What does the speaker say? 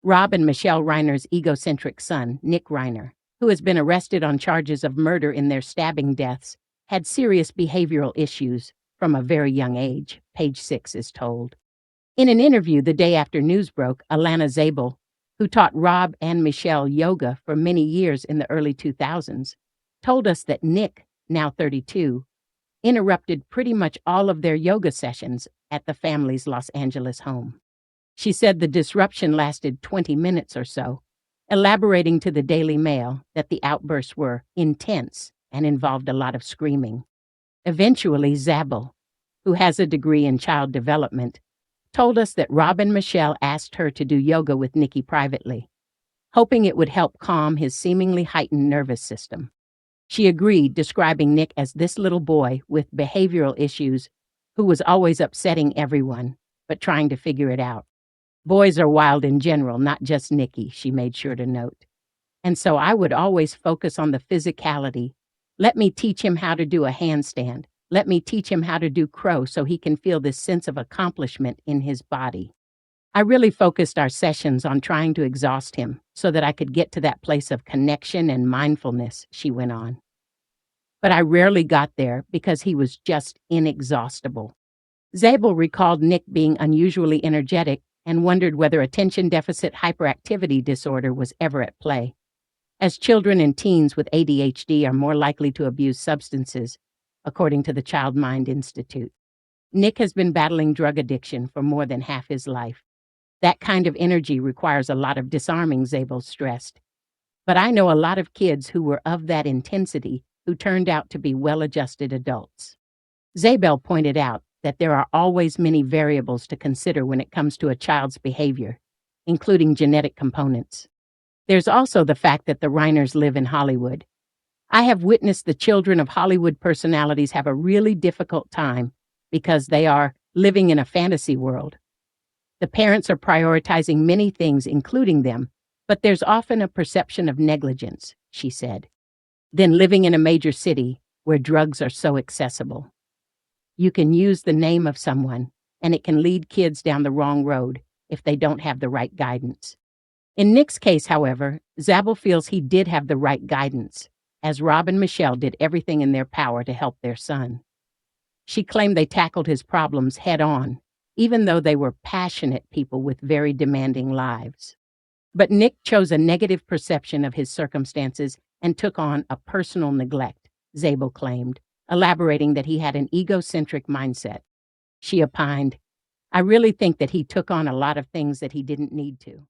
Rob and Michelle Reiner's egocentric son, Nick Reiner, who has been arrested on charges of murder in their stabbing deaths, had serious behavioral issues from a very young age, Page 6 is told. In an interview the day after news broke, Alana Zabel, who taught Rob and Michelle yoga for many years in the early 2000s, told us that Nick, now 32, interrupted pretty much all of their yoga sessions at the family's Los Angeles home. She said the disruption lasted 20 minutes or so, elaborating to the Daily Mail that the outbursts were intense and involved a lot of screaming. Eventually, Zabel, who has a degree in child development, told us that Rob and Michelle asked her to do yoga with Nicky privately, hoping it would help calm his seemingly heightened nervous system. She agreed, describing Nick as this little boy with behavioral issues who was always upsetting everyone, but trying to figure it out. Boys are wild in general, not just Nicky, she made sure to note. And so I would always focus on the physicality. Let me teach him how to do a handstand. Let me teach him how to do crow so he can feel this sense of accomplishment in his body. I really focused our sessions on trying to exhaust him so that I could get to that place of connection and mindfulness, she went on. But I rarely got there because he was just inexhaustible. Zabel recalled Nick being unusually energetic and wondered whether attention deficit hyperactivity disorder was ever at play, as children and teens with ADHD are more likely to abuse substances, according to the Child Mind Institute. Nick has been battling drug addiction for more than half his life. That kind of energy requires a lot of disarming, Zabel stressed. But I know a lot of kids who were of that intensity who turned out to be well-adjusted adults. Zabel pointed out that there are always many variables to consider when it comes to a child's behavior, including genetic components. There's also the fact that the Reiners live in Hollywood. I have witnessed the children of Hollywood personalities have a really difficult time because they are living in a fantasy world. The parents are prioritizing many things, including them, but there's often a perception of negligence, she said. Then living in a major city where drugs are so accessible. You can use the name of someone, and it can lead kids down the wrong road if they don't have the right guidance. In Nick's case, however, Zabel feels he did have the right guidance, as Rob and Michelle did everything in their power to help their son. She claimed they tackled his problems head on, even though they were passionate people with very demanding lives. But Nick chose a negative perception of his circumstances and took on a personal neglect, Zabel claimed, elaborating that he had an egocentric mindset. She opined, I really think that he took on a lot of things that he didn't need to.